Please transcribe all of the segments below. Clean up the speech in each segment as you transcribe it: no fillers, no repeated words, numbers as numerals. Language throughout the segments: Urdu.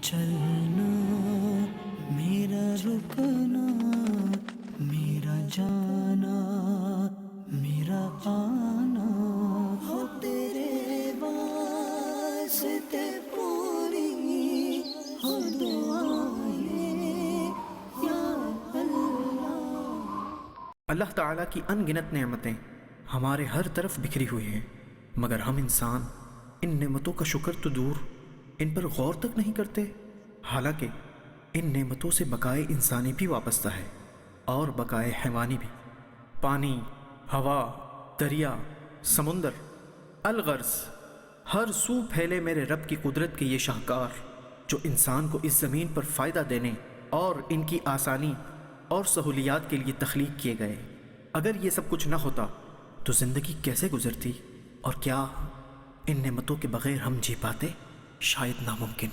چلنا میرا رکنا میرا جانا میرا آنا ہو تیرے واسطے پوری ہو دعائیں یا اللہ تعالیٰ کی ان گنت نعمتیں ہمارے ہر طرف بکھری ہوئی ہیں، مگر ہم انسان ان نعمتوں کا شکر تو دور ان پر غور تک نہیں کرتے۔ حالانکہ ان نعمتوں سے بقائے انسانی بھی وابستہ ہے اور بقائے حیوانی بھی۔ پانی، ہوا، دریا، سمندر، الغرض ہر سو پھیلے میرے رب کی قدرت کے یہ شاہکار جو انسان کو اس زمین پر فائدہ دینے اور ان کی آسانی اور سہولیات کے لیے تخلیق کیے گئے۔ اگر یہ سب کچھ نہ ہوتا تو زندگی کیسے گزرتی، اور کیا ان نعمتوں کے بغیر ہم جی پاتے؟ شاید ناممکن۔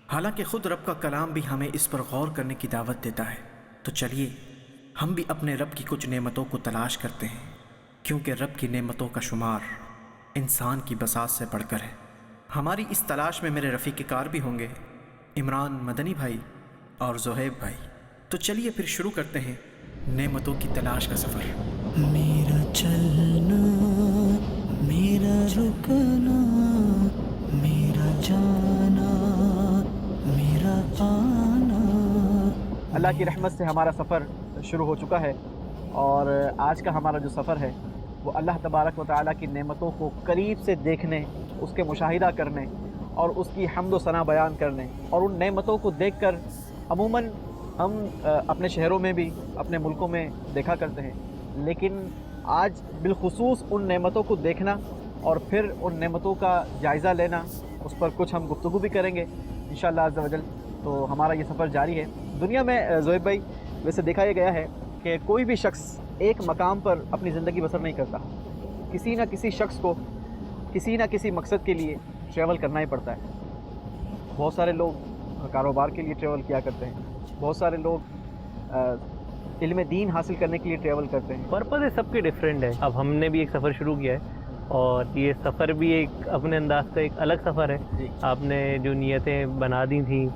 حالانکہ خود رب کا کلام بھی ہمیں اس پر غور کرنے کی دعوت دیتا ہے، تو چلیے ہم بھی اپنے رب کی کچھ نعمتوں کو تلاش کرتے ہیں، کیونکہ رب کی نعمتوں کا شمار انسان کی بساط سے بڑھ کر ہے۔ ہماری اس تلاش میں میرے رفیق کار بھی ہوں گے، عمران مدنی بھائی اور زہیب بھائی۔ تو چلیے پھر شروع کرتے ہیں نعمتوں کی تلاش کا سفر۔ میرا چلنا میرا رکنا میرا جانا میرا آنا۔ اللہ کی رحمت سے ہمارا سفر شروع ہو چکا ہے، اور آج کا ہمارا جو سفر ہے وہ اللہ تبارک و تعالیٰ کی نعمتوں کو قریب سے دیکھنے، اس کے مشاہدہ کرنے اور اس کی حمد و ثنا بیان کرنے، اور ان نعمتوں کو دیکھ کر عموماً ہم اپنے شہروں میں بھی اپنے ملکوں میں دیکھا کرتے ہیں، لیکن آج بالخصوص ان نعمتوں کو دیکھنا اور پھر ان نعمتوں کا جائزہ لینا، اس پر کچھ ہم گفتگو بھی کریں گے انشاءاللہ عز و جل۔ تو ہمارا یہ سفر جاری ہے۔ دنیا میں زہیب بھائی ویسے دیکھا یہ گیا ہے کہ کوئی بھی شخص ایک مقام پر اپنی زندگی بسر نہیں کرتا، کسی نہ کسی شخص کو کسی نہ کسی مقصد کے لیے ٹریول کرنا ہی پڑتا ہے۔ بہت سارے لوگ کاروبار کے لیے ٹریول کیا کرتے ہیں، بہت سارے لوگ علم دین حاصل کرنے کے لیے ٹریول کرتے ہیں۔ پرپز ہے سب کے ڈیفرنٹ ہے۔ اب ہم نے بھی ایک سفر شروع کیا ہے، اور یہ سفر بھی ایک اپنے انداز کا ایک الگ سفر ہے۔ جی۔ آپ نے جو نیتیں بنا دی تھیں،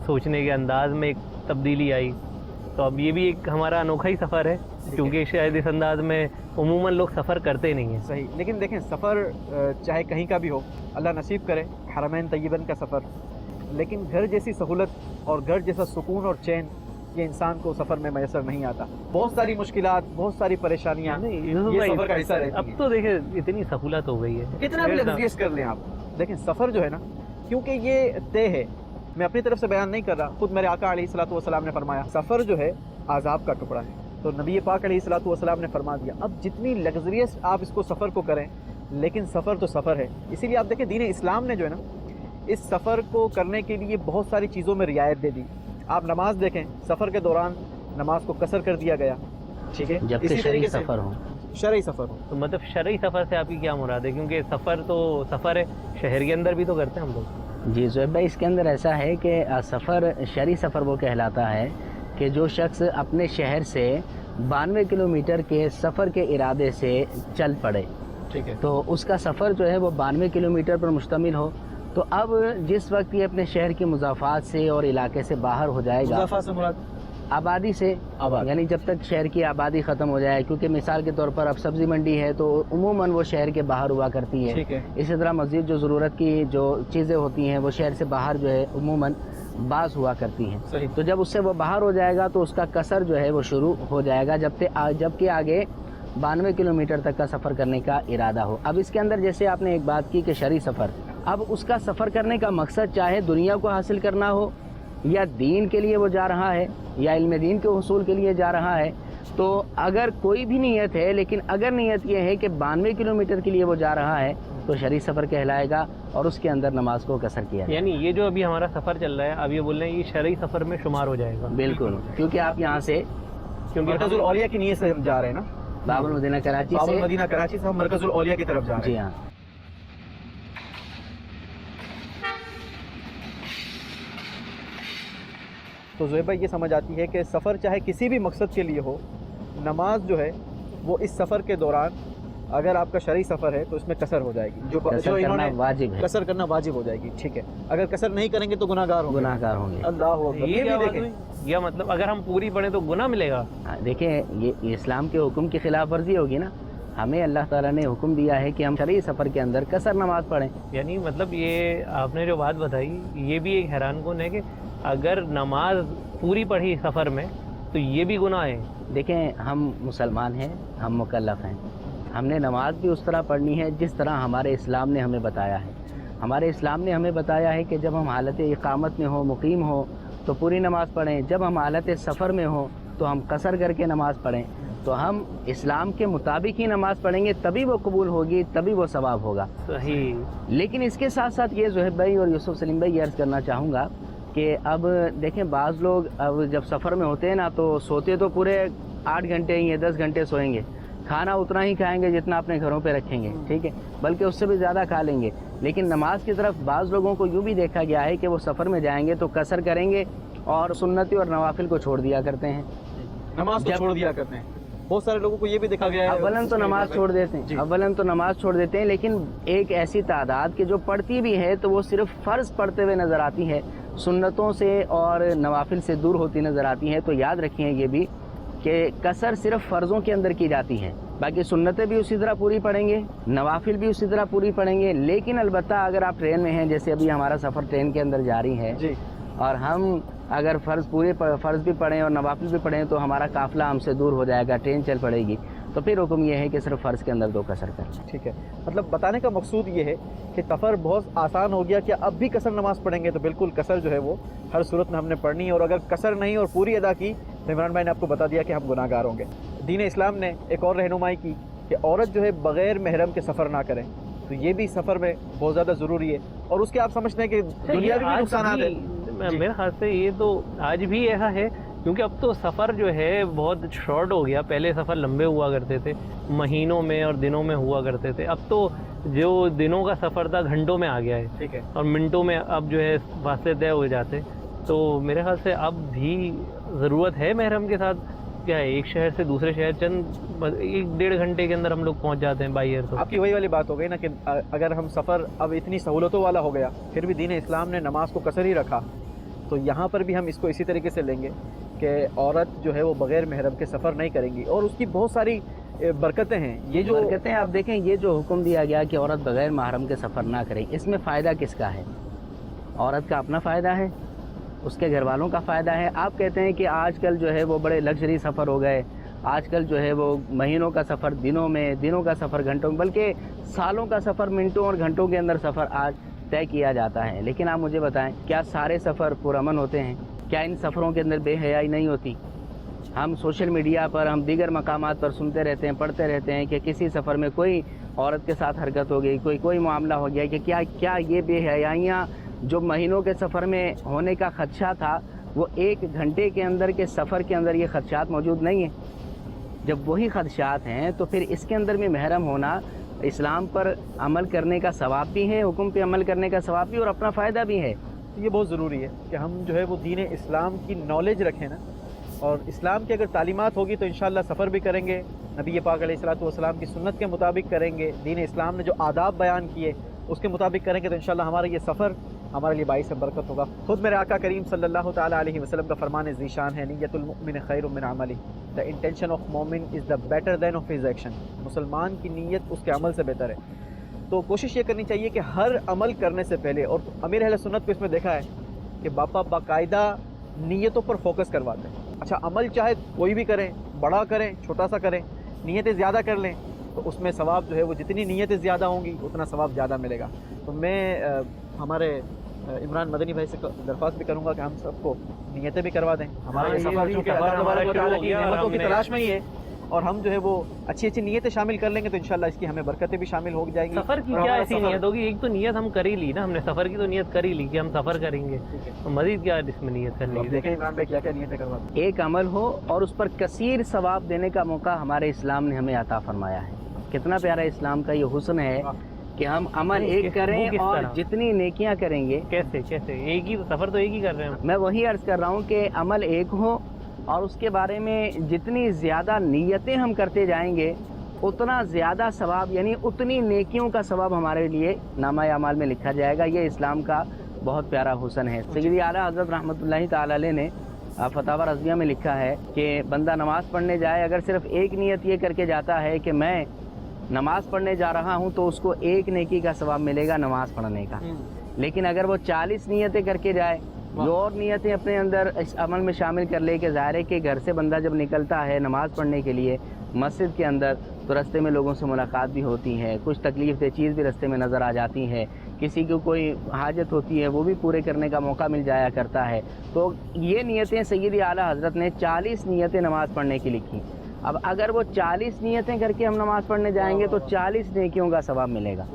سوچنے کے انداز میں ایک تبدیلی آئی، تو اب یہ بھی ایک ہمارا انوکھا ہی سفر ہے، کیونکہ شاید اس انداز میں عموماً لوگ سفر کرتے نہیں ہیں۔ صحیح، لیکن دیکھیں سفر چاہے کہیں کا بھی ہو، اللہ نصیب کرے حرمین طیبین کا سفر، لیکن گھر جیسی سہولت اور گھر جیسا سکون اور چین یہ انسان کو سفر میں میسر نہیں آتا۔ بہت ساری مشکلات، بہت ساری پریشانیاں یہ سفر کا حصہ رہتی ہیں۔ اب تو دیکھیں اتنی سہولت ہو گئی ہے، کتنا بھی لگزریس کر لیں آپ، دیکھیں سفر جو ہے نا، کیونکہ یہ طے ہے، میں اپنی طرف سے بیان نہیں کر رہا، خود میرے آقا علیہ الصلوۃ والسلام نے فرمایا سفر جو ہے عذاب کا ٹکڑا ہے، تو نبی پاک علیہ الصلوۃ والسلام نے فرما دیا۔ اب جتنی لگزریس آپ اس کو سفر کو کریں، لیکن سفر تو سفر ہے۔ اسی لیے آپ دیکھیں دین اسلام نے جو ہے نا اس سفر کو کرنے کے لیے بہت ساری چیزوں میں رعایت دے دی۔ آپ نماز دیکھیں، سفر کے دوران نماز کو قصر کر دیا گیا، ٹھیک ہے، جب کہ شرعی سفر ہو۔ شرعی سفر ہو تو مطلب شرعی سفر سے آپ کی کیا مراد ہے؟ کیونکہ سفر تو سفر ہے، شہر کے اندر بھی تو کرتے ہیں ہم لوگ۔ جی زہیب بھائی، اس کے اندر ایسا ہے کہ سفر شرعی سفر وہ کہلاتا ہے کہ جو شخص اپنے شہر سے 92 کلومیٹر کے سفر کے ارادے سے چل پڑے، ٹھیک ہے، تو اس کا سفر جو ہے وہ 92 کلومیٹر پر مشتمل ہو۔ تو اب جس وقت یہ اپنے شہر کی مضافات سے اور علاقے سے باہر ہو جائے گا، مضافات سے مراد آبادی سے، یعنی جب تک شہر کی آبادی ختم ہو جائے، کیونکہ مثال کے طور پر اب سبزی منڈی ہے تو عموماً وہ شہر کے باہر ہوا کرتی ہے، ٹھیک ہے، اسی طرح مزید جو ضرورت کی جو چیزیں ہوتی ہیں وہ شہر سے باہر جو ہے عموماً بعض ہوا کرتی ہیں۔ صحیح، تو جب اس سے وہ باہر ہو جائے گا تو اس کا قصر جو ہے وہ شروع ہو جائے گا، جب کہ آگے 92 کلومیٹر تک کا سفر کرنے کا ارادہ ہو۔ اب اس کے اندر جیسے آپ نے ایک بات کی کہ شرعی سفر، اب اس کا سفر کرنے کا مقصد چاہے دنیا کو حاصل کرنا ہو یا دین کے لیے وہ جا رہا ہے یا علم دین کے حصول کے لیے جا رہا ہے، تو اگر کوئی بھی نیت ہے، لیکن اگر نیت یہ ہے کہ 92 کلومیٹر کے لیے وہ جا رہا ہے تو شرعی سفر کہلائے گا، اور اس کے اندر نماز کو قصر کیا جائے۔ یعنی یہ جو ابھی ہمارا سفر چل رہا ہے، اب یہ بول رہے ہیں یہ شرعی سفر میں شمار ہو جائے گا؟ بالکل، کیونکہ آپ یہاں سے کیونکہ مرکز الاولیاء کی نیت سے ہم جا رہے ہیں نا، باب المدینہ کراچی باب سے، المدینہ کراچی سے ہم مرکز الاولیاء کی طرف جا رہے جی ہیں۔ ہاں۔ تو زہیب بھائی یہ سمجھ آتی ہے کہ سفر چاہے کسی بھی مقصد کے لیے ہو، نماز جو ہے وہ اس سفر کے دوران اگر آپ کا شرعی سفر ہے تو اس میں قصر ہو جائے گی، جو قصر کرنا واجب ہے، قصر کرنا واجب ہو جائے گی، ٹھیک ہے۔ اگر قصر نہیں کریں گے تو گناہ گار ہوں گے، گناہ گار ہوں گے۔ اللہ اکبر، یہ یہ کیا بھی بات دیکھیں۔ ہوئی؟ یا مطلب اگر ہم پوری پڑھیں تو گناہ ملے گا؟ دیکھیں یہ اسلام کے حکم کی خلاف ورزی ہوگی نا۔ ہمیں اللہ تعالیٰ نے حکم دیا ہے کہ ہم شرعی سفر کے اندر قصر نماز پڑھیں۔ یعنی مطلب یہ آپ نے جو بات بتائی یہ بھی ایک حیران کن ہے کہ اگر نماز پوری پڑھی سفر میں تو یہ بھی گناہ ہے۔ دیکھیں ہم مسلمان ہیں، ہم مکلف ہیں، ہم نے نماز بھی اس طرح پڑھنی ہے جس طرح ہمارے اسلام نے ہمیں بتایا ہے۔ ہمارے اسلام نے ہمیں بتایا ہے کہ جب ہم حالت اقامت میں ہوں، مقیم ہوں تو پوری نماز پڑھیں، جب ہم حالت سفر میں ہوں تو ہم قصر کر کے نماز پڑھیں۔ تو ہم اسلام کے مطابق ہی نماز پڑھیں گے، تبھی وہ قبول ہوگی، تبھی وہ ثواب ہوگا۔ صحیح۔ لیکن اس کے ساتھ ساتھ یہ زہیب بھائی اور یوسف سلیم بھائی یہ عرض کرنا چاہوں گا کہ اب دیکھیں بعض لوگ اب جب سفر میں ہوتے ہیں نا تو سوتے تو پورے 8 گھنٹے یا 10 گھنٹے سوئیں گے، کھانا اتنا ہی کھائیں گے جتنا اپنے گھروں پہ رکھیں گے، ٹھیک ہے، بلکہ اس سے بھی زیادہ کھا لیں گے۔ لیکن نماز کی طرف بعض لوگوں کو یوں بھی دیکھا گیا ہے کہ وہ سفر میں جائیں گے تو قصر کریں گے اور سنتی اور نوافل کو چھوڑ دیا کرتے ہیں، نماز کو چھوڑ دیا کرتے ہیں۔ بہت سارے لوگوں کو یہ بھی دیکھا گیا ہے، اولن تو نماز چھوڑ دیتے ہیں، اولن تو نماز چھوڑ دیتے ہیں، لیکن ایک ایسی تعداد کہ جو پڑھتی بھی ہے تو وہ صرف فرض پڑھتے ہوئے نظر آتی ہے، سنتوں سے اور نوافل سے دور ہوتی نظر آتی ہے۔ تو یاد رکھیں یہ بھی کہ قصر صرف فرضوں کے اندر کی جاتی ہے، باقی سنتیں بھی اسی طرح پوری پڑھیں گے، نوافل بھی اسی طرح پوری پڑھیں گے۔ لیکن البتہ اگر آپ ٹرین میں ہیں، جیسے ابھی ہمارا سفر ٹرین کے اندر جاری ہے جی، اور ہم اگر فرض بھی پڑھیں اور نوافل بھی پڑھیں تو ہمارا قافلہ ہم سے دور ہو جائے گا، ٹرین چل پڑے گی، تو پھر حکم یہ ہے کہ صرف فرض کے اندر 2 قصر کریں۔ ٹھیک ہے۔ مطلب بتانے کا مقصود یہ ہے کہ سفر بہت آسان ہو گیا کہ اب بھی قصر نماز پڑھیں گے تو بالکل قصر جو ہے وہ ہر صورت میں ہم نے پڑھنی ہے، اور اگر قصر نہیں اور پوری ادا کی تو عمران بھائی نے آپ کو بتا دیا کہ ہم گناہ گار ہوں گے۔ دین اسلام نے ایک اور رہنمائی کی کہ عورت جو ہے بغیر محرم کے سفر نہ کریں، تو یہ بھی سفر میں بہت زیادہ ضروری ہے، اور اس کے آپ سمجھتے ہیں کہ دنیاوی بھی نقصانات ہیں۔ میرے خیال سے یہ تو آج بھی ایسا ہے، کیونکہ اب تو سفر جو ہے بہت شارٹ ہو گیا۔ پہلے سفر لمبے ہوا کرتے تھے، مہینوں میں اور دنوں میں ہوا کرتے تھے، اب تو جو دنوں کا سفر تھا گھنٹوں میں آ گیا ہے، ٹھیک ہے، اور منٹوں میں اب جو ہے فاصلے طے ہو جاتے۔ تو میرے خیال سے اب بھی ضرورت ہے محرم کے ساتھ، کیا ہے ایک شہر سے دوسرے شہر چند 1-1.5 گھنٹے کے اندر ہم لوگ پہنچ جاتے ہیں بائی ایئر۔ تو آپ کی وہی والی بات ہو گئی نا کہ اگر ہم سفر اب اتنی سہولتوں والا ہو گیا، پھر بھی دین اسلام نے نماز کو قصر ہی رکھا، تو یہاں پر بھی ہم اس کو اسی طریقے سے لیں گے کہ عورت جو ہے وہ بغیر محرم کے سفر نہیں کریں گی، اور اس کی بہت ساری برکتیں ہیں۔ یہ جو برکتیں آپ دیکھیں، یہ جو حکم دیا گیا کہ عورت بغیر محرم کے سفر نہ کرے، اس میں فائدہ کس کا ہے؟ عورت کا اپنا فائدہ ہے، اس کے گھر والوں کا فائدہ ہے۔ آپ کہتے ہیں کہ آج کل جو ہے وہ بڑے لگژری سفر ہو گئے، آج کل جو ہے وہ مہینوں کا سفر دنوں میں، دنوں کا سفر گھنٹوں میں، بلکہ سالوں کا سفر منٹوں اور گھنٹوں کے اندر سفر آج طے کیا جاتا ہے۔ لیکن آپ مجھے بتائیں، کیا سارے سفر پرامن ہوتے ہیں؟ کیا ان سفروں کے اندر بے حیائی نہیں ہوتی؟ ہم سوشل میڈیا پر، ہم دیگر مقامات پر سنتے رہتے ہیں، پڑھتے رہتے ہیں کہ کسی سفر میں کوئی عورت کے ساتھ حرکت ہو گئی، کوئی معاملہ ہو گیا، کہ کیا یہ بے حیائیاں جو مہینوں کے سفر میں ہونے کا خدشہ تھا وہ 1 گھنٹے کے اندر کے سفر کے اندر یہ خدشات موجود نہیں ہیں؟ جب وہی خدشات ہیں تو پھر اس کے اندر بھی محرم ہونا اسلام پر عمل کرنے کا ثواب بھی ہے، حکم پہ عمل کرنے کا ثواب بھی، اور اپنا فائدہ بھی ہے۔ یہ بہت ضروری ہے کہ ہم جو ہے وہ دین اسلام کی نالج رکھیں نا، اور اسلام کی اگر تعلیمات ہوگی تو انشاءاللہ سفر بھی کریں گے، نبی پاک علیہ الصلوۃ والسلام کی سنت کے مطابق کریں گے، دین اسلام نے جو آداب بیان کیے اس کے مطابق کریں گے، تو انشاءاللہ ہمارا یہ سفر ہمارے لیے باعث برکت ہوگا۔ خود میرے آقا کریم صلی اللہ تعالیٰ علیہ وسلم کا فرمان ذیشان ہے، نیت المؤمن خیر من عملی، دا انٹینشن آف مومن is the better than of his action, مسلمان کی نیت اس کے عمل سے بہتر ہے۔ تو کوشش یہ کرنی چاہیے کہ ہر عمل کرنے سے پہلے، اور امیر اہل سنت کو اس میں دیکھا ہے کہ باپا باقاعدہ نیتوں پر فوکس کرواتے ہیں۔ اچھا عمل چاہے کوئی بھی کریں، بڑا کریں چھوٹا سا کریں، نیتیں زیادہ کر لیں تو اس میں ثواب جو ہے وہ جتنی نیتیں زیادہ ہوں گی اتنا ثواب زیادہ ملے گا۔ تو میں ہمارے عمران مدنی بھائی سے درخواست بھی کروں گا کہ ہم سب کو نیتیں بھی کروا دیں۔ ہمارا یہ سفر چونکہ اللہ تبارک و تعالیٰ کی نعمتوں کی تلاش میں ہی ہے، اور ہم جو ہے وہ اچھی نیتیں شامل کر لیں گے تو انشاءاللہ اس کی ہمیں برکتیں بھی شامل ہو جائیں گی۔ سفر کی کیا ایسی نیت ہوگی؟ ایک تو نیت ہم کر ہی لی نا، ہم نے سفر کی تو نیت کر ہی لی کہ ہم سفر کریں گے، تو مزید کیا اس میں نیت کرنی ہے؟ دیکھیں عمران بھائی کیا کیا نیتیں کروا دیں۔ ایک عمل ہو اور اس پر کثیر ثواب دینے کا موقع ہمارے اسلام نے ہمیں عطا فرمایا ہے۔ کتنا پیارا اسلام کا یہ حسن ہے کہ ہم عمل ایک کریں اور جتنی نیکیاں کریں گے۔ کیسے ایک ہی سفر تو ایک ہی کر رہے ہیں؟ میں وہی عرض کر رہا ہوں کہ عمل ایک ہو اور اس کے بارے میں جتنی زیادہ نیتیں ہم کرتے جائیں گے اتنا زیادہ ثواب یعنی اتنی نیکیوں کا ثواب ہمارے لیے نامہ اعمال میں لکھا جائے گا. یہ اسلام کا بہت پیارا حسن ہے. سیدی اعلیٰ حضرت رحمۃ اللہ تعالی علیہ نے فتاوی رضویہ میں لکھا ہے کہ بندہ نماز پڑھنے جائے اگر صرف ایک نیت یہ کر کے جاتا ہے کہ میں نماز پڑھنے جا رہا ہوں تو اس کو ایک نیکی کا ثواب ملے گا نماز پڑھنے کا. لیکن اگر وہ 40 نیتیں کر کے جائے جو اور نیتیں اپنے اندر اس عمل میں شامل کر لے کہ ظاہر ہے کہ گھر سے بندہ جب نکلتا ہے نماز پڑھنے کے لیے مسجد کے اندر تو رستے میں لوگوں سے ملاقات بھی ہوتی ہے, کچھ تکلیف دہ چیز بھی رستے میں نظر آ جاتی ہے, کسی کو کوئی حاجت ہوتی ہے وہ بھی پورے کرنے کا موقع مل جایا کرتا ہے. تو یہ نیتیں سیدی اعلیٰ حضرت نے 40 نیتیں نماز پڑھنے کی لکھی. اب اگر وہ 40 نیتیں کر کے ہم نماز پڑھنے جائیں گے تو 40 نیکیوں کا ثواب ملے گا.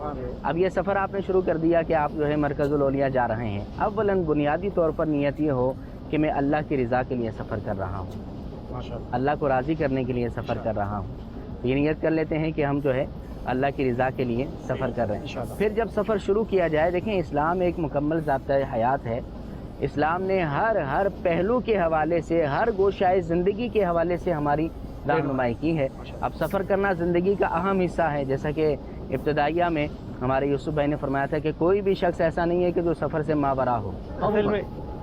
اب یہ سفر آپ نے شروع کر دیا کہ آپ جو ہے مرکز الاولیاء جا رہے ہیں. اولاً بنیادی طور پر نیت یہ ہو کہ میں اللہ کی رضا کے لیے سفر کر رہا ہوں, اللہ کو راضی کرنے کے لیے سفر کر رہا ہوں. یہ نیت کر لیتے ہیں کہ ہم جو ہے اللہ کی رضا کے لیے سفر کر رہے ہیں. پھر جب سفر شروع کیا جائے, دیکھیں اسلام ایک مکمل ضابطۂ حیات ہے. اسلام نے ہر پہلو کے حوالے سے, ہر گوشہ زندگی کے حوالے سے ہماری رہنمائی کی ہے. اب سفر کرنا زندگی کا اہم حصہ ہے. جیسا کہ ابتدائیہ میں ہمارے یوسف بھائی نے فرمایا تھا کہ کوئی بھی شخص ایسا نہیں ہے کہ جو سفر سے ماورا ہو. اصل میں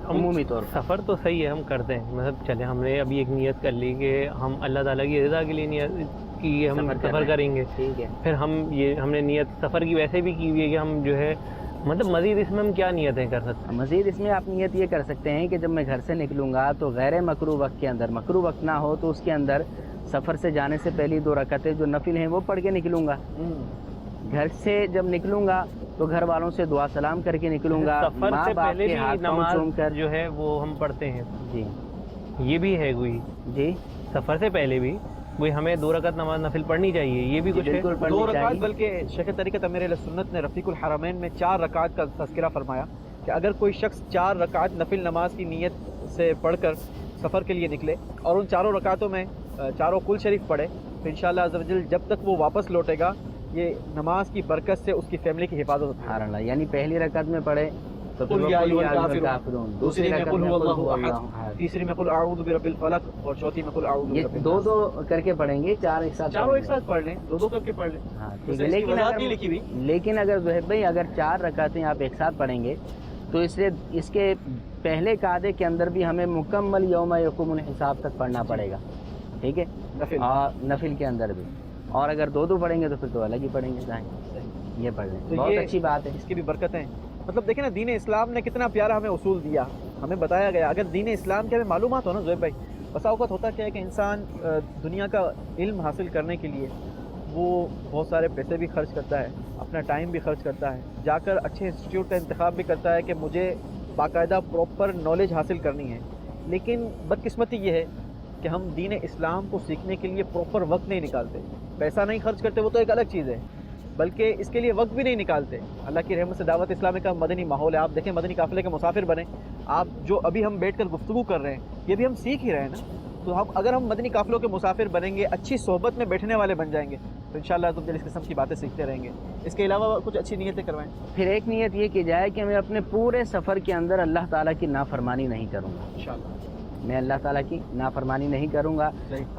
عمومی طور پر سفر تو صحیح ہے, ہم کرتے ہیں. مطلب چلے ہم نے ابھی ایک نیت کر لی کہ ہم اللہ تعالیٰ کی رضا کے لیے نیت کی ہم سفر کریں گے. ٹھیک ہے. پھر ہم نے نیت سفر کی ویسے بھی کی ہوئی ہے کہ ہم جو ہے مطلب مزید اس میں ہم کیا نیتیں کر سکتے ہیں؟ مزید اس میں آپ نیت یہ کر سکتے ہیں کہ جب میں گھر سے نکلوں گا تو غیر مکروہ وقت کے اندر, مکروہ وقت نہ ہو تو اس کے اندر سفر سے جانے سے پہلی 2 رکعتیں جو نفل ہیں وہ پڑھ کے نکلوں گا. گھر سے جب نکلوں گا تو گھر والوں سے دعا سلام کر کے نکلوں گا. سفر ماں سے باپ پہلے کے بھی ہاتھ پاؤں نماز چوم کر جو ہے وہ ہم پڑھتے ہیں. جی یہ بھی ہے کوئی جی سفر سے پہلے بھی وہی ہمیں 2 رکعت نماز نفل پڑھنی چاہیے. یہ بھی کچھ ہے. بالکل 2 پڑھنی رکعت چاہیے. بلکہ شیخ طریقت امیر اہل سنت نے رفیق الحرمین میں 4 رکعت کا تذکرہ فرمایا کہ اگر کوئی شخص 4 رکعت نفل نماز کی نیت سے پڑھ کر سفر کے لیے نکلے اور ان 4 رکعتوں میں 4 کل شریف پڑھے تو انشاءاللہ عز و جل جب تک وہ واپس لوٹے گا یہ نماز کی برکت سے اس کی فیملی کی حفاظت ہوتی ہے. سبحان اللہ. یعنی پہلی رکعت میں پڑھے تو پھر قل یا قل ایھا یا ایھا الکافرون. الکافرون, دوسری میں رکعت قل میں هو قل اللہ هو احد, احد. تیسری میں قل اعوذ برب الفلق اور چوتھی میں قل اعوذ یہ برب دو الناس. کر کے پڑھیں گے, 4 ایک ساتھ چاروں ایک ساتھ پڑھ لیں, 2 کر کے پڑھ لیں. ہاں ٹھیک ویسے ہے. اس کی وضاحت نہیں لکھی ہوئی. لیکن اگر زہیب بھائی اگر 4 رکعتیں آپ ایک ساتھ پڑھیں گے تو اس کے پہلے قاعدے کے اندر بھی ہمیں مکمل یوم یقوم الحساب تک پڑھنا پڑے گا. ٹھیک ہے. نفل. اور نفل کے اندر بھی, اور اگر 2 پڑھیں گے تو پھر تو الگ ہی پڑھیں گے. یہ پڑھ لیں, تو بہت یہ اچھی بات ہے. اس کی بھی برکتیں. مطلب دیکھیں نا دین اسلام نے کتنا پیارا ہمیں اصول دیا, ہمیں بتایا گیا. اگر دین اسلام کے ہمیں معلومات ہو نا زہیب بھائی, بسا اوقات ہوتا کیا ہے کہ انسان دنیا کا علم حاصل کرنے کے لیے وہ بہت سارے پیسے بھی خرچ کرتا ہے, اپنا ٹائم بھی خرچ کرتا ہے, جا کر اچھے انسٹیٹیوٹ کا انتخاب بھی کرتا ہے کہ مجھے باقاعدہ پراپر نالج حاصل کرنی ہے. لیکن بدقسمتی یہ ہے کہ ہم دین اسلام کو سیکھنے کے لیے پراپر وقت نہیں نکالتے. پیسہ نہیں خرچ کرتے وہ تو ایک الگ چیز ہے, بلکہ اس کے لیے وقت بھی نہیں نکالتے. اللہ کی رحمت سے دعوت اسلامی کا مدنی ماحول ہے. آپ دیکھیں مدنی قافلے کے مسافر بنیں. آپ جو ابھی ہم بیٹھ کر گفتگو کر رہے ہیں یہ بھی ہم سیکھ ہی رہے ہیں نا. تو اگر ہم مدنی قافلوں کے مسافر بنیں گے, اچھی صحبت میں بیٹھنے والے بن جائیں گے تو انشاءاللہ تم اس قسم کی باتیں سیکھتے رہیں گے. اس کے علاوہ کچھ اچھی نیتیں کروائیں. پھر ایک نیت یہ کی جائے کہ میں اپنے پورے سفر کے اندر اللہ تعالیٰ کی نافرمانی نہیں کروں گا. انشاءاللہ میں اللہ تعالیٰ کی نافرمانی نہیں کروں گا.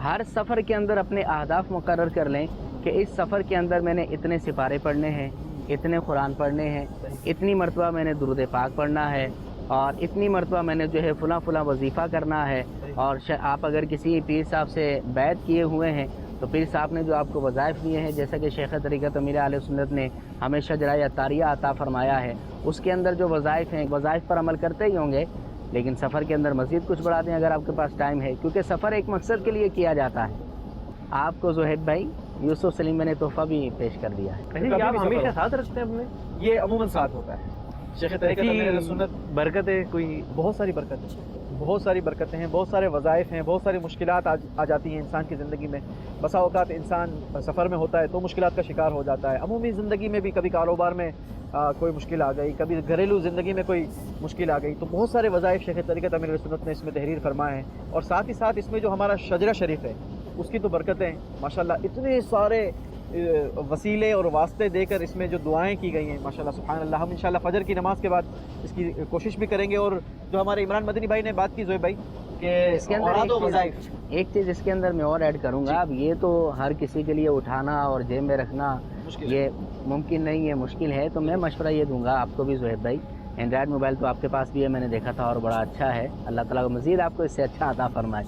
ہر سفر کے اندر اپنے اہداف مقرر کر لیں کہ اس سفر کے اندر میں نے اتنے سپارے پڑھنے ہیں, اتنے قرآن پڑھنے ہیں, اتنی مرتبہ میں نے درود پاک پڑھنا ہے, اور اتنی مرتبہ میں نے جو ہے فلاں وظیفہ کرنا ہے. اور آپ اگر کسی پیر صاحب سے بیعت کیے ہوئے ہیں تو پیر صاحب نے جو آپ کو وظائف دیے ہیں, جیسا کہ شیخ طریقت امیر اہل سنت نے ہمیں شجرہ عطاریہ عطا فرمایا ہے, اس کے اندر جو وظائف ہیں وظائف پر عمل کرتے ہی ہوں گے. لیکن سفر کے اندر مزید کچھ بڑھا دیں اگر آپ کے پاس ٹائم ہے, کیونکہ سفر ایک مقصد کے لیے کیا جاتا ہے. آپ کو زہیب بھائی یوسف سلیم میں نے تحفہ بھی پیش کر دیا ہے. آپ ہمیشہ ساتھ رکھتے ہیں اپنے؟ یہ عموماً ساتھ ہوتا ہے. شیخ طریقت امیر اہل سنت برکت ہے کوئی, بہت ساری برکتیں ہیں, بہت سارے وظائف ہیں, بہت ساری مشکلات آ جاتی ہیں انسان کی زندگی میں. بسا اوقات انسان سفر میں ہوتا ہے تو مشکلات کا شکار ہو جاتا ہے. عمومی زندگی میں بھی کبھی کاروبار میں کوئی مشکل آ گئی, کبھی گھریلو زندگی میں کوئی مشکل آ گئی, تو بہت سارے وظائف شیخ طریقت امیر اہل سنت نے اس میں تحریر فرمائے ہیں. اور ساتھ ہی ساتھ اس میں جو ہمارا شجرہ شریف ہے اس کی تو برکتیں ماشاءاللہ اتنے سارے وسیلے اور واسطے دے کر اس میں جو دعائیں کی گئی ہیں ماشاءاللہ سبحان اللہ. ہم انشاءاللہ فجر کی نماز کے بعد اس کی کوشش بھی کریں گے. اور جو ہمارے عمران مدنی بھائی نے بات کی زہیب بھائی کہ اس کے اندر اوراد و وظائف ایک چیز اس کے اندر میں اور ایڈ کروں گا. اب یہ تو ہر کسی کے لیے اٹھانا اور جیب میں رکھنا مشکل ہے. یہ ممکن نہیں ہے, مشکل ہے. تو میں مشورہ یہ دوں گا آپ کو بھی زہیب بھائی, اینڈرائڈ موبائل تو آپ کے پاس بھی ہے, میں نے دیکھا تھا اور بڑا اچھا ہے. اللہ تعالیٰ کو مزید آپ کو اس سے اچھا عطا فرمائے.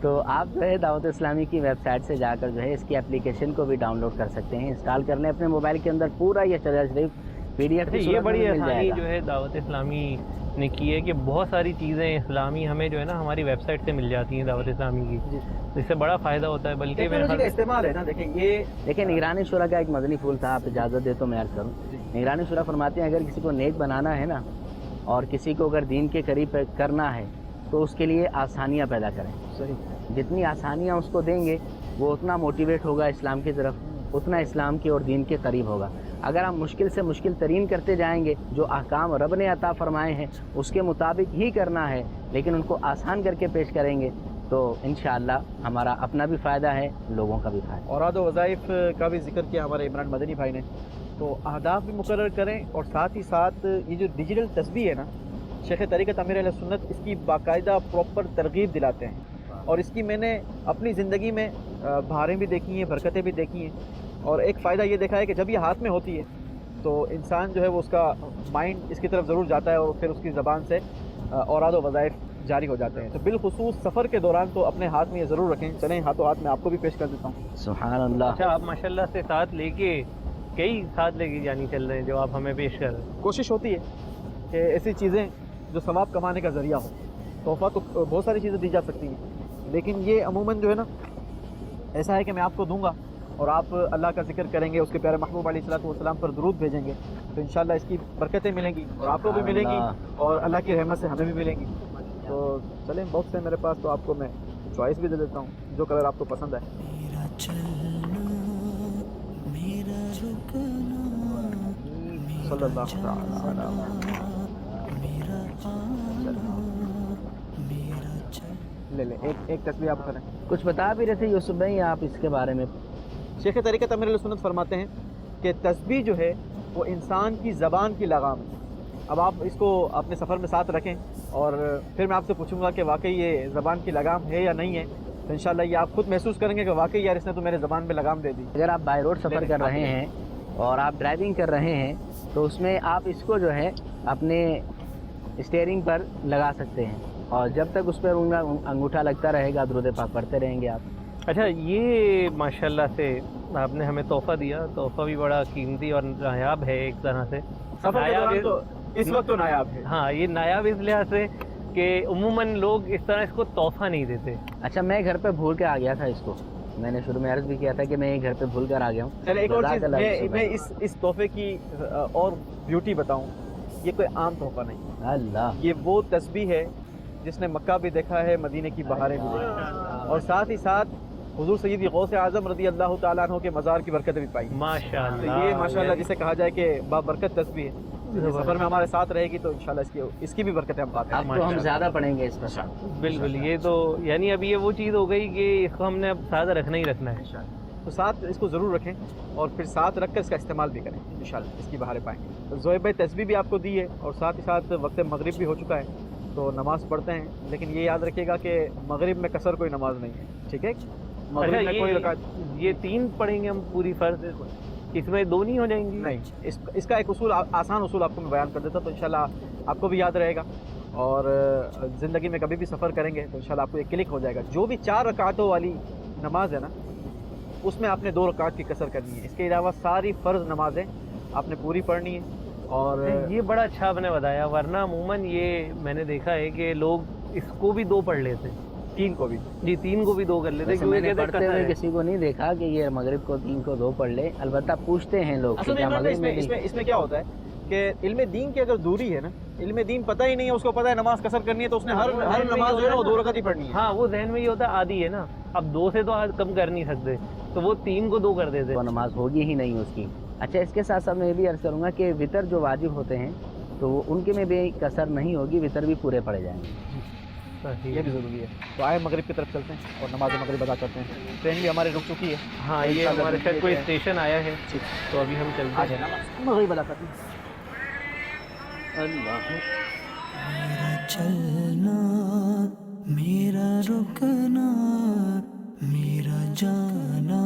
تو آپ جو ہے دعوت اسلامی کی ویب سائٹ سے جا کر جو ہے اس کی اپلیکیشن کو بھی ڈاؤن لوڈ کر سکتے ہیں, انسٹال کر لیں اپنے موبائل کے اندر. پورا یہ شریعہ شریف پی ڈی ایف یہ بڑی آسانی جو ہے دعوت اسلامی نے کی ہے کہ بہت ساری چیزیں اسلامی ہمیں جو ہے نا ہماری ویب سائٹ سے مل جاتی ہیں دعوت اسلامی کی, جس سے بڑا فائدہ ہوتا ہے. بلکہ ٹیکنالوجی کا استعمال ہے نا. دیکھیں نگرانی شورا کا ایک مدنی پھول تھا, آپ اجازت دے تو میں عرض کروں. نگرانی شورا فرماتے ہیں اگر کسی کو نیک بنانا ہے نا اور کسی کو اگر دین کے قریب کرنا ہے تو اس کے لیے آسانیاں پیدا کریں. صحیح. جتنی آسانیاں اس کو دیں گے وہ اتنا موٹیویٹ ہوگا اسلام کی طرف, اتنا اسلام کے اور دین کے قریب ہوگا. اگر آپ مشکل سے مشکل ترین کرتے جائیں گے, جو احکام رب نے عطا فرمائے ہیں اس کے مطابق ہی کرنا ہے, لیکن ان کو آسان کر کے پیش کریں گے, تو انشاءاللہ ہمارا اپنا بھی فائدہ ہے, لوگوں کا بھی فائدہ. اوراد و وظائف کا بھی ذکر کیا ہمارے عمران مدنی بھائی نے. تو اہداف بھی مقرر کریں, اور ساتھ ہی ساتھ یہ جو ڈیجیٹل تسبیح ہے نا, شیخ طریقت امیر اہل سنت اس کی باقاعدہ پراپر ترغیب دلاتے ہیں. اور اس کی میں نے اپنی زندگی میں بہاریں بھی دیکھی ہیں, برکتیں بھی دیکھی ہیں. اور ایک فائدہ یہ دیکھا ہے کہ جب یہ ہاتھ میں ہوتی ہے تو انسان جو ہے وہ اس کا مائنڈ اس کی طرف ضرور جاتا ہے, اور پھر اس کی زبان سے اوراد و وظائف جاری ہو جاتے ہیں. تو بالخصوص سفر کے دوران تو اپنے ہاتھ میں یہ ضرور رکھیں. چلیں ہاتھوں ہاتھ میں آپ کو بھی پیش کر دیتا ہوں. سبحان اللہ. اچھا, آپ ماشاءاللہ سے ساتھ لے کے کئی ساتھ لے کے جانی چل رہے ہیں جو آپ ہمیں پیش کر رہے ہیں. کوشش ہوتی ہے کہ ایسی چیزیں جو ثواب کمانے کا ذریعہ ہو. تحفہ تو بہت ساری چیزیں دی جا سکتی ہیں, لیکن یہ عموماً جو ہے نا ایسا ہے کہ میں آپ کو دوں گا اور آپ اللہ کا ذکر کریں گے, اس کے پیارے محبوب علیہ الصلوۃ والسلام پر درود بھیجیں گے, تو انشاءاللہ اس کی برکتیں ملیں گی اور آپ کو بھی ملیں گی اور اللہ کی رحمت سے ہمیں بھی ملیں گی. تو چلیں باکس ہے میرے پاس, تو آپ کو میں چوائس بھی دے دیتا ہوں جو کلر آپ کو پسند ہے. میرا چلنا میرا رکنا صلی اللہ تعالی علیہ میرا آنا میرا چل. لے لیں ایک تصویر آپ کریں. کچھ بتا بھی رہے تھے یوسف بھائی آپ اس کے بارے میں. شیخ طریقت امیر اہل سنت فرماتے ہیں کہ تسبیح جو ہے وہ انسان کی زبان کی لگام ہے. اب آپ اس کو اپنے سفر میں ساتھ رکھیں, اور پھر میں آپ سے پوچھوں گا کہ واقعی یہ زبان کی لگام ہے یا نہیں ہے, تو انشاءاللہ یہ آپ خود محسوس کریں گے کہ واقعی یار اس نے تو میرے زبان پہ لگام دے دی. اگر آپ بائی روڈ سفر کر رہے ہیں اور آپ ڈرائیونگ کر رہے ہیں تو اس میں آپ اس کو جو ہے اپنے اسٹیئرنگ پر لگا سکتے ہیں, اور جب تک اس پر انگوٹھا لگتا رہے گا درود پاک پڑھتے رہیں گے آپ. اچھا, یہ ماشاءاللہ سے آپ نے ہمیں تحفہ دیا. تحفہ بھی بڑا قیمتی اور نایاب ہے ایک طرح سے. سفر کے دوران تو اس وقت تو نایاب ہے. ہاں, یہ نایاب اس لحاظ سے کہ عموماً لوگ اس طرح اس کو تحفہ نہیں دیتے. اچھا, میں گھر پہ بھول کے آ گیا تھا اس کو, میں نے شروع میں عرض بھی کیا تھا کہ میں گھر پہ بھول کر آ گیا ہوں. چلے ایک اور چیز میں اس تحفے کی اور بیوٹی بتاؤں. یہ کوئی عام تحفہ نہیں, اللہ, یہ وہ تسبیح ہے جس نے مکہ بھی دیکھا ہے, مدینے کی بہاریں بھی دیکھی, اور ساتھ ہی ساتھ حضور سیدی غوث اعظم رضی اللہ تعالیٰ عنہ کے مزار کی برکت بھی پائی. ماشاءاللہ, تو یہ ماشاءاللہ جسے کہا جائے کہ بابرکت تسبیح ہے. یہ سفر میں ہمارے ساتھ رہے گی تو انشاءاللہ اس کی بھی برکتیں ہم پاتے ہیں. اب تو ہم زیادہ پڑھیں گے اس پر. بالکل. یہ تو یعنی اب یہ وہ چیز ہو گئی کہ اس کو ہم نے اب ساتھ رکھنا ہی رکھنا ہے. تو ساتھ اس کو ضرور رکھیں اور پھر ساتھ رکھ کر اس کا استعمال بھی کریں, انشاءاللہ اس کی بہاریں پائیں گے. تو زہیب بھائی تسبیح بھی آپ کو دی ہے, اور ساتھ ہی ساتھ وقت مغرب بھی ہو چکا ہے, تو نماز پڑھتے ہیں. لیکن یہ یاد رکھیے گا کہ مغرب میں قصر کوئی نماز نہیں ہے, ٹھیک ہے؟ مغرب میں کوئی رکعت یہ 3 پڑھیں گے ہم پوری فرض, اس میں 2 نہیں ہو جائیں گی؟ نہیں. اس کا ایک اصول, آسان اصول آپ کو میں بیان کر دیتا, تو انشاءاللہ آپ کو بھی یاد رہے گا, اور زندگی میں کبھی بھی سفر کریں گے تو انشاءاللہ آپ کو یہ کلک ہو جائے گا. جو بھی 4 رکعتوں والی نماز ہے نا, اس میں آپ نے 2 رکعت کی قصر کرنی ہے. اس کے علاوہ ساری فرض نمازیں آپ نے پوری پڑھنی ہے. اور یہ بڑا اچھا آپ نے بتایا, ورنہ عموماً یہ میں نے دیکھا ہے کہ لوگ اس کو بھی 2 پڑھ لیتے, 3 کو بھی. جی 3 کو بھی 2 کر لیتے. میں نے پڑھتے ہوئے کسی کو نہیں دیکھا کہ یہ مغرب کو 3 کو 2 پڑھ لے. البتہ پوچھتے ہیں لوگ کہ کیا مغرب میں اس میں کیا ہوتا ہے کہ علم دین کی اگر دوری ہے نا, علم دین پتہ ہی نہیں ہے, اس کو پتہ ہے نماز قصر کرنی ہے, تو اس نے ہر نماز جو ہے وہ 2 رکعت ہی پڑھنی ہے. ہاں, وہ ذہن میں یہ ہوتا ہے عادی ہے نا, اب 2 سے تو کم کر نہیں سکتے, تو وہ 3 کو 2 کر دیتے. وہ نماز ہوگی ہی نہیں اس کی. اچھا, اس کے ساتھ ساتھ میں یہ بھی عرض کروں گا کہ وطر جو واجب ہوتے ہیں تو ان کے میں بھی قصر نہیں ہوگی, وطر بھی پورے پڑے جائیں گے. یہ بھی ضروری ہے. تو آئے مغرب کی طرف چلتے ہیں اور نماز مغرب ادا کرتے ہیں. ٹرین بھی ہمارے رک چکی ہے. ہاں, یہ ہمارے ساتھ کوئی اسٹیشن آیا ہے, تو ابھی ہم چلتے ہیں. مغرب ادا کرتے ہیں. میرا چلنا میرا رکنا میرا جانا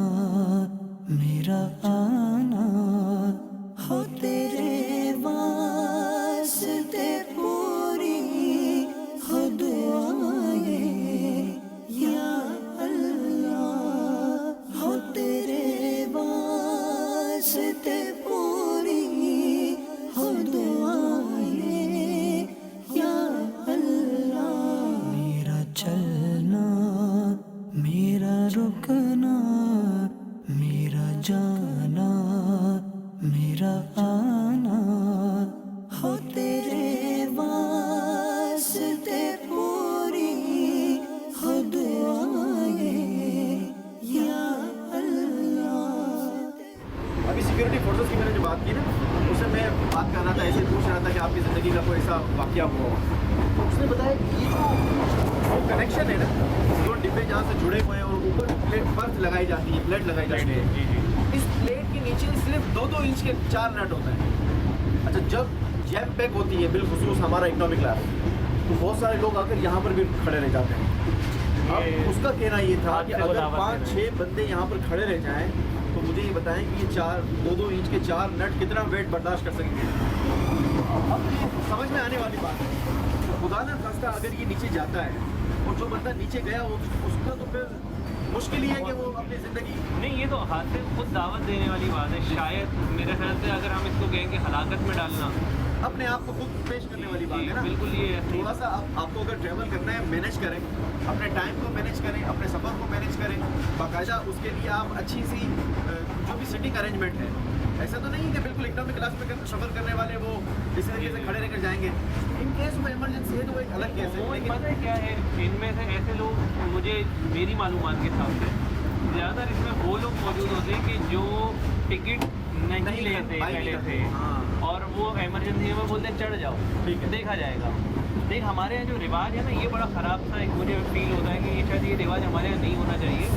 میرا آنا ہو تیرے واسطے پوری ہو دعائیں یا اللہ ہو تیرے واسطے پوری ہو دعائیں یا اللہ میرا چلنا میرا رکنا میرا جانا میرا آنا ہو تیرے واسطے پوری ہو دعائیں یا اللہ. ابھی سیکورٹی فورسز کی میں نے جو بات کی نا اس سے میں بات کر رہا تھا, ایسے پوچھ رہا تھا کہ آپ کی زندگی کا کوئی ایسا واقعہ ہوا ہو. تو اس نے بتایا کہ یہ جو کنیکشن ہے نا, دو ڈبے جہاں سے جڑے ہوئے ہیں اور اوپر برتھ لگائی جاتی ہے, پلیٹ لگائی جاتی ہے, اس پلیٹ کے نیچے صرف 2-2 انچ کے 4 نٹ ہوتے ہیں. اچھا, جب جیم پیک ہوتی ہے بالخصوص ہمارا اکنامک کلاس, تو بہت سارے لوگ آ کر یہاں پر بھی کھڑے رہ جاتے ہیں. اب اس کا کہنا یہ تھا کہ اگر 5-6 بندے یہاں پر کھڑے رہ جائیں تو مجھے یہ بتائیں کہ یہ 2-2 انچ کے 4 نٹ کتنا ویٹ برداشت کر سکیں گے. اب یہ سمجھ میں آنے والی بات ہے. خدا نہ خواستہ اگر یہ نیچے جاتا ہے اور جو بندہ نیچے گیا اس کا تو پھر مشکل ہی ہے کہ وہ اپنی زندگی نہیں, یہ تو ہاتھ سے خود دعوت دینے والی بات ہے. شاید میرے خیال سے اگر ہم اس کو کہیں کہ ہلاکت میں ڈالنا, اپنے آپ کو خود پیش کرنے والی بات ہے نا. بالکل یہ تھوڑا سا آپ کو اگر ٹریول کرنا ہے مینیج کریں, اپنے ٹائم کو مینیج کریں, اپنے سفر کو مینیج کریں باقاعدہ. اس کے لیے آپ اچھی سی جو بھی سیٹنگ ارینجمنٹ ہے, ایسا تو نہیں کہ بالکل اکنامک کلاس میں سفر کرنے والے وہ اس طریقے سے کھڑے رہ کر جائیں گے. ان کیس میں ایمرجنسی ہے تو وہ ایک الگ کیس ہے. لیکن پتہ ہے کیا ہے, ان میں سے ایسے لوگ, مجھے میری معلومات کے حساب سے زیادہ تر اس میں وہ لوگ موجود ہوتے ہیں کہ جو ٹکٹ نہیں لیتے پہلے سے, اور وہ ایمرجنسی میں بولتے ہیں چڑھ جاؤ, دیکھا جائے گا. دیکھ ہمارے یہاں جو رواج ہے نا, یہ بڑا خراب سا ایک مجھے فیل ہوتا ہے کہ یہ شاید یہ رواج ہمارے یہاں نہیں ہونا چاہیے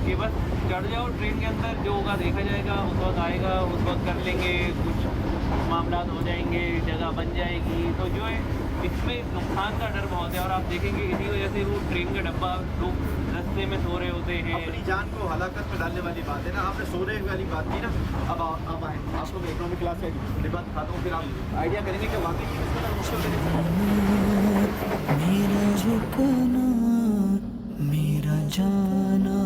کہ بس چڑھ جاؤ ٹرین کے اندر, جو ہوگا دیکھا جائے گا, اس وقت آئے گا, اس وقت کر لیں گے, کچھ معاملات ہو جائیں گے, جگہ بن جائے گی. تو جو ہے اس میں نقصان کا ڈر بہت ہے, اور آپ دیکھیں گے اسی وجہ سے وہ ٹرین کا ڈبہ لوگ رستے میں سو رہے ہوتے ہیں. اپنی جان کو ہلاکت میں ڈالنے والی بات ہے نا. آپ نے سونے والی بات کی نا, اب آپ آئیں, آپ کو میں اکنامک کلاس کا ڈبہ دکھاتا ہوں, پھر آپ آئیڈیا کریں گے کہ واقعی اس قدر مشکل ہے. میرا رکنا میرا جانا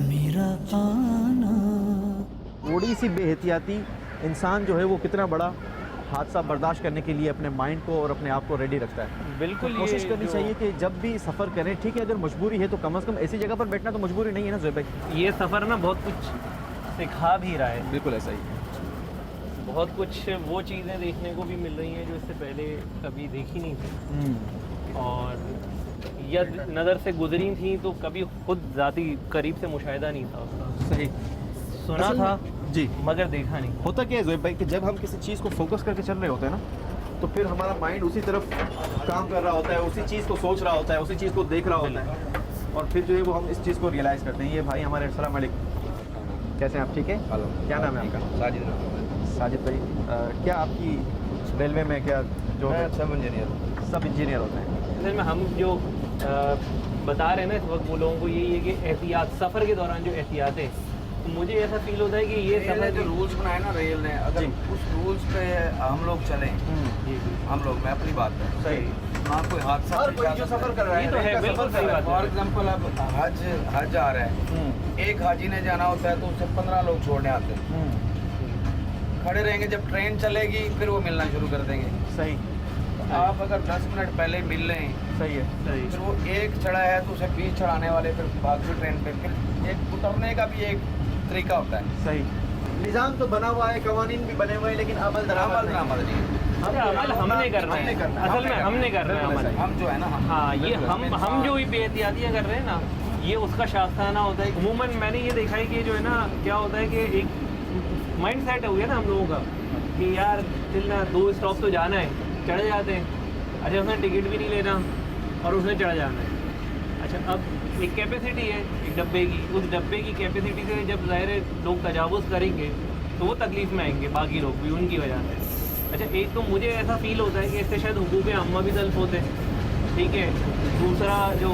میرا آنا. تھوڑی سی بے احتیاطی انسان جو ہے وہ کتنا بڑا حادثہ برداشت کرنے کے لیے اپنے مائنڈ کو اور اپنے آپ کو ریڈی رکھتا ہے. بالکل کوشش کرنی چاہیے کہ جب بھی سفر کریں, ٹھیک ہے اگر مجبوری ہے تو کم از کم ایسی جگہ پر بیٹھنا تو مجبوری نہیں ہے نا زہیب بھائی. یہ سفر نا بہت کچھ سکھا بھی رہا ہے. بالکل ایسا ہی. بہت کچھ وہ چیزیں دیکھنے کو بھی مل رہی ہیں جو اس سے پہلے کبھی دیکھی نہیں تھی, اور یا نظر سے گزری تھیں تو کبھی خود ذاتی قریب سے مشاہدہ نہیں تھا اس کا. صحیح. سنا تھا جی, مگر دیکھا نہیں. ہوتا کیا ہے زہیب بھائی کہ جب ہم کسی چیز کو فوکس کر کے چل رہے ہوتے ہیں نا, تو پھر ہمارا مائنڈ اسی طرف کام کر رہا ہوتا ہے, اسی چیز کو سوچ رہا ہوتا ہے, اسی چیز کو دیکھ رہا ہوتا ہے, اور پھر جو ہے وہ ہم اس چیز کو ریئلائز کرتے ہیں. یہ بھائی ہمارے, السلام علیکم, کیسے ہیں آپ, ٹھیک ہے؟ کیا نام ہے آپ کا؟ ساجد بھائی. کیا آپ کی ریلوے میں کیا جو سب انجینئر ہوتے ہیں؟ اصل میں ہم جو بتا رہے ہیں نا اس وقت وہ لوگوں کو یہی ہے کہ احتیاط, سفر کے دوران جو احتیاط ہے, مجھے ایسا فیل ہوتا ہے کہ یہ سفر جو رولز بنائے نا ریل نے, اگر اس رولز پہ ہم لوگ چلیں, ہم لوگ, میں اپنی بات کروں, صحیح, ہاں کوئی حادثہ ہر کوئی جو سفر کر رہا ہے, یہ تو ہے, بالکل صحیح بات فار ہے. ایگزامپل اب حج آ رہا ہے, ایک حاجی نے جانا ہوتا ہے تو اسے 15 لوگ چھوڑنے آتے ہیں, کھڑے رہیں گے, جب ٹرین چلے گی پھر وہ ملنا شروع کر دیں گے. صحیح. آپ اگر 10 منٹ پہلے مل لیں, صحیح ہے. پھر وہ ایک چڑھا ہے تو اسے 20 چڑھانے والے پھر باقی ٹرین پہ, پھر ایک اترنے کا بھی ایک طریقہ ہوتا ہے. صحیح. نظام تو بنا ہوا ہے, قوانین بھی بنے ہوئے ہیں, لیکن عمل درآمد نہیں. عمل نہیں. عمل ہم نے کرنا ہے, اصل میں ہم نے کرنا ہے عمل. ہم جو ہے نا, ہاں, یہ ہم جو بھی بے احتیاطیاں کر رہے ہیں نا, یہ اس کا شاخسانہ ہوتا ہے. عموماً میں نے یہ دیکھا ہے کہ جو ہے نا, کیا ہوتا ہے کہ ایک مائنڈ سیٹ ہو گیا نا ہم لوگوں کا کہ یار چلنا 2 اسٹاپ تو جانا ہے, چڑھ جاتے ہیں. اچھا, اس نے ٹکٹ بھی نہیں لینا اور اس نے چڑھ جانا ہے. اچھا, اب ایک کیپیسٹی ہے ایک ڈبے کی, اس ڈبے کی کیپیسٹی سے جب ظاہر لوگ تجاوز کریں گے تو وہ تکلیف میں آئیں گے, باقی لوگ بھی ان کی وجہ سے. اچھا, ایک تو مجھے ایسا فیل ہوتا ہے کہ اس سے شاید حقوق عامہ بھی تلف ہوتے ہیں, ٹھیک ہے. دوسرا جو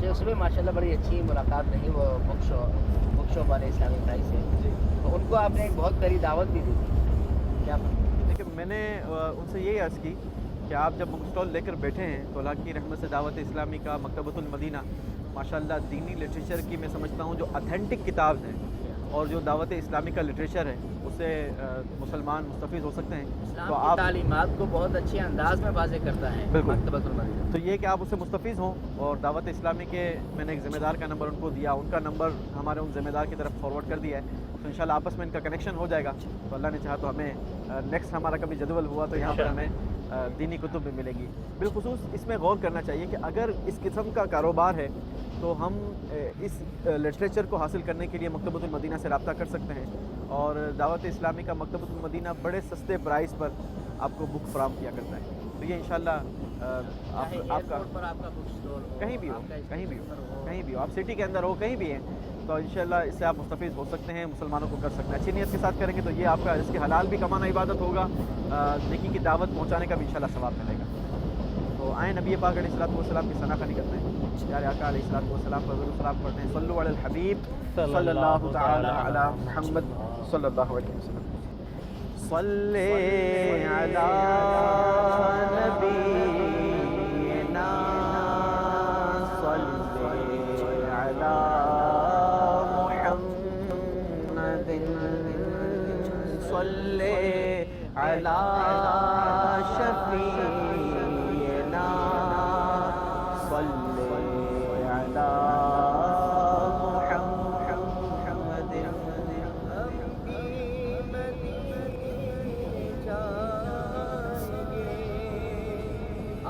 جو صبح ماشاءاللہ بڑی اچھی ملاقات رہی وہ بک شاپ والے اسلامک بھائی سے، تو ان کو آپ نے ایک بہت پیاری دعوت بھی دی تھی، کیا دیکھیں میں نے ان سے یہی عرض کی کہ آپ جب بک اسٹال لے کر بیٹھے ہیں تو اللہ کی رحمت سے دعوت اسلامی کا مکتبۃ المدینہ ماشاءاللہ دینی لٹریچر کی میں سمجھتا ہوں جو اتھینٹک کتاب ہیں اور جو دعوت اسلامی کا لٹریچر ہے اس سے مسلمان مستفید ہو سکتے ہیں، اسلام تو کی آپ تعلیمات کو بہت اچھے انداز میں واضح کرتا ہے بالکل۔ مکتبۃ المدینہ۔ تو یہ کہ آپ اس سے مستفیض ہوں، اور دعوت اسلامی کے میں نے ایک ذمہ دار کا نمبر ان کو دیا، ان کا نمبر ہمارے ان ذمہ دار کی طرف فارورڈ کر دیا ہے، تو انشاءاللہ آپس میں ان کا کنیکشن ہو جائے گا، تو اللہ نے چاہا تو ہمیں نیکسٹ ہمارا کبھی جدول ہوا تو یہاں پر ہمیں دینی کتب بھی ملے گی۔ بالخصوص اس میں غور کرنا چاہیے کہ اگر اس قسم کا کاروبار ہے تو ہم اس لٹریچر کو حاصل کرنے کے لیے مکتبۃ المدینہ سے رابطہ کر سکتے ہیں، اور دعوت اسلامی کا مکتبۃ المدینہ بڑے سستے پرائز پر آپ کو بک فراہم کیا کرتا ہے، تو یہ انشاءاللہ آپ کا پر آپ کا بک اسٹور ہو، کہیں بھی ہو آپ کا کہیں بھی ہو اسٹور ہو، کہیں بھی ہو، آپ سٹی کے اندر ہو کہیں بھی ہیں، تو انشاءاللہ اس سے آپ مستفید ہو سکتے ہیں، مسلمانوں کو کر سکتے ہیں، اچھی نیت کے ساتھ کریں گے تو یہ آپ کا اس کے حلال بھی کمانا عبادت ہوگا، نیکی کی دعوت پہنچانے کا بھی انشاءاللہ ثواب ملے گا۔ تو آئیں نبی پاک علیہ الصلوۃ والسلام کی ثنا خوانی کرتے ہیں، پیارے آقا علیہ الصلوۃ والسلام پر ضرور سلام پڑھتے ہیں، صلو علی الحبیب صلی اللہ تعالی علی محمد صلی اللہ علیہ وسلم۔ صلی علی نبینا صلی علی محمد صلی علی شفیعنا صلی علی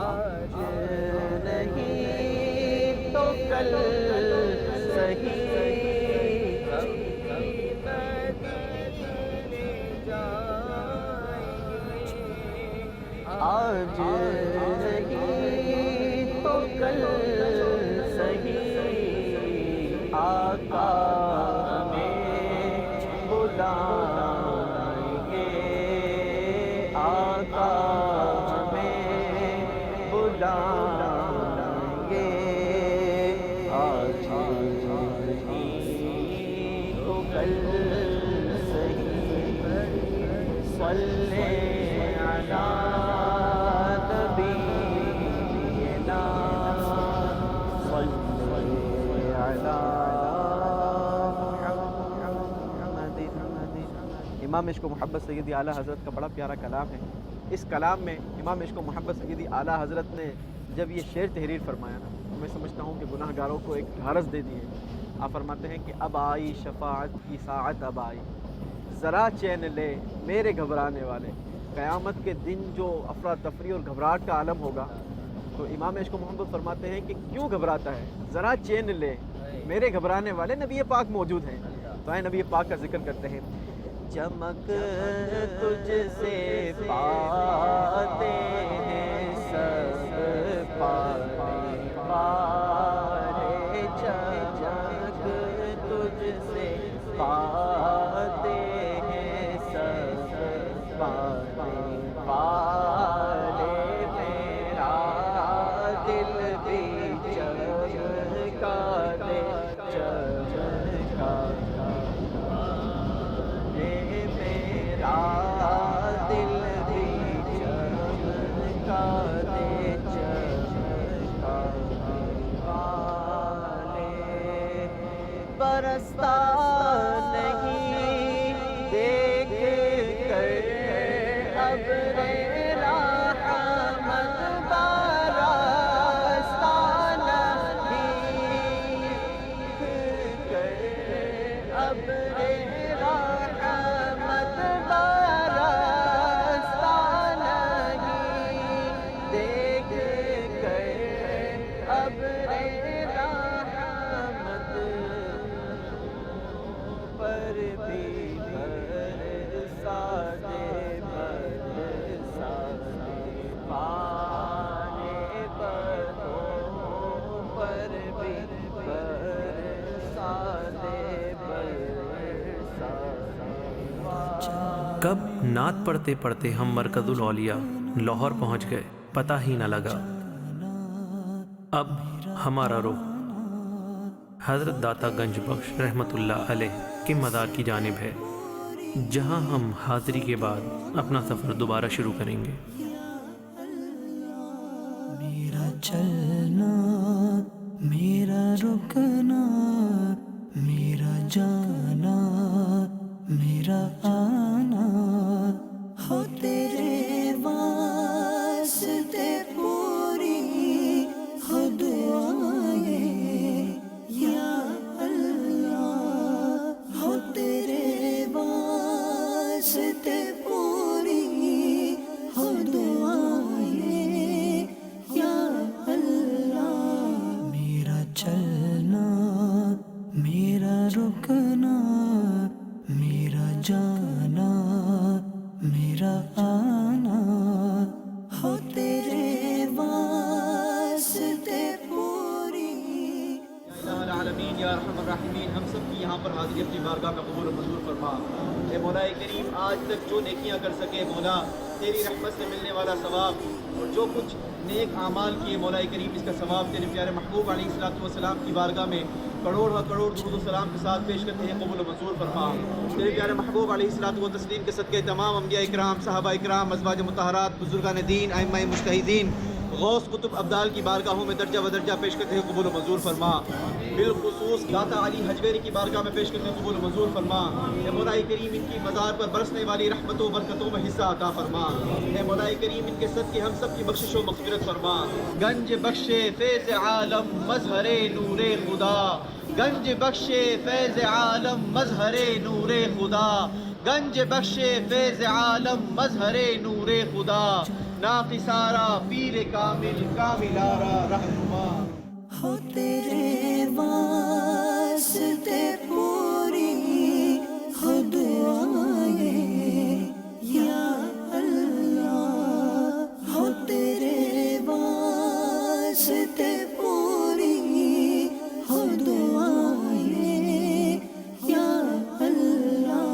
آج نہیں تو کل آج نہیں تو کل صحیح آقا ہمیں بلائیں گے، آقا ہمیں بلائیں گے، آج نہیں تو کل صحیح صلی علی نبینا صلی علی محمد۔ امام عشق و محبت سیدی اعلیٰ حضرت کا بڑا پیارا کلام ہے، اس کلام میں امام عشق و محبت سیدی اعلیٰ حضرت نے جب یہ شعر تحریر فرمایا نا، میں سمجھتا ہوں کہ گناہ گاروں کو ایک ڈھارس دے دی ہے۔ آپ فرماتے ہیں کہ اب آئی شفاعت کی ساعت، اب آئی ذرا چین لے میرے گھبرانے والے، قیامت کے دن جو افراتفری اور گھبراہٹ کا عالم ہوگا، تو امام عشق و محبت فرماتے ہیں کہ کیوں گھبراتا ہے، ذرا چین لے میرے گھبرانے والے، نبی پاک موجود ہیں، تو آئے نبی پاک کا ذکر کرتے ہیں۔ چمک تجھ سے پاتے ہیں سب پارے پارے، چمک تجھ سے پاتے ہیں سب پارے پارے، میرا دل بھی چمکا دے چمکا دے، میرا دل بھی چمکا دے چمکا دے، برستا نہیں دیکھ کر ابر رحمت، برستا نہیں دیکھ کر ابر رحمت، برستا نہیں دیکھ کر ابر رحمت، پر بھی برسا دے برسا دے، پانے بدوں پر بھی برسا دے برسا دے۔ کب نعت پڑھتے پڑھتے ہم مرکز الاولیاء لاہور پہنچ گئے، پتہ ہی نہ لگا۔ اب ہمارا رخ حضرت داتا گنج بخش رحمتullah علیہ کے مزار کی جانب ہے، جہاں ہم حاضری کے بعد اپنا سفر دوبارہ شروع کریں گے۔ میرا چلنا، میرا رکنا، میرا جانا، میرا آنا، ہو تیرے واسطے پوری ہو دعائیں یا اللہ، ہو تیرے واسطے پوری ہو دعائیں یا اللہ۔ میرا چلنا، میرا رکنا، میرا جانا، میرا آنا، ہو تیرے واسطے پوری۔ الہ العالمین یا ارحم الراحمین، ہم سب کی یہاں پر حاضری اپنی بارگاہ میں قبول و منظور فرما۔ اے مولا کریم، آج تک جو نیکیاں کر سکے مولا، تیری رحمت سے ملنے والا ثواب، اور جو کچھ نیک اعمال کیے مولا کریم، اس کا ثواب تیرے پیارے محبوب علیہ الصلوۃ والسلام کی بارگاہ میں کروڑ و کروڑ درود و سلام کے ساتھ پیش کرتے ہیں، قبول و منظور فرما۔ تیرے پیارے محبوب علیہ الصلوۃ والتسلیم کے صدقے تمام انبیاء اکرام، صحابہ اکرام، ازواج مطہرات، بزرگان دین، ائمہ مجتہدین، غوث قطب ابدال کی بارگاہوں میں درجہ بدرجہ پیش کرتے ہیں، قبول و منظور فرما۔ بالخصوص داتا علی حجویری کی بارگاہ میں پیش کرتے ہیں، قبول و منظور فرما۔ اے مولا کریم، ان کی مزار پر برسنے والی رحمتوں و برکتوں میں حصہ عطا فرما۔ اے مولا کریم، ان کے صدقے ہم سب کی بخشش و مغفرت فرما۔ گنج بخشے فیض عالم مظہر نور خدا، گنج بخشے فیض عالم مظہر نور خدا، گنج بخشے فیض عالم مظہر نور خدا، ناقصارا پیر کامل کاملارا رہنما۔ ہو تیرے واسطے پوری ہو دعائیں یا اللہ، ہو تیرے واسطے پوری ہو دعائیں یا اللہ۔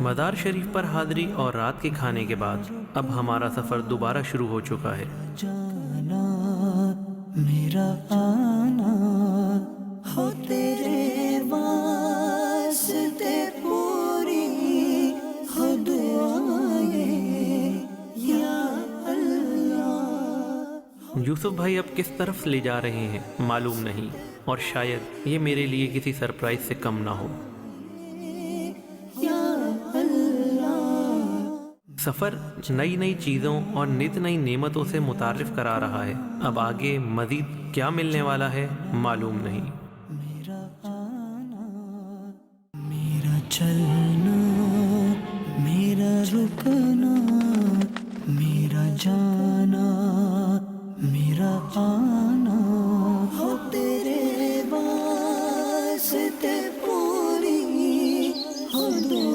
مزار شریف پر حاضری اور رات کے کھانے کے بعد اب ہمارا سفر دوبارہ شروع ہو چکا ہے۔ جانا، میرا آنا، ہو تیرے واسطے پوری ہو دعائیں یا اللہ۔ یوسف بھائی اب کس طرف لے جا رہے ہیں معلوم نہیں، اور شاید یہ میرے لیے کسی سرپرائز سے کم نہ ہو۔ سفر نئی نئی چیزوں اور نت نئی نعمتوں سے متعارف کرا رہا ہے۔ اب آگے مزید کیا ملنے والا ہے معلوم نہیں۔ میرا آنا، میرا چلنا، میرا رکنا، میرا جانا، میرا آنا، ہو تیرے واسطے پوری ہو دعائیں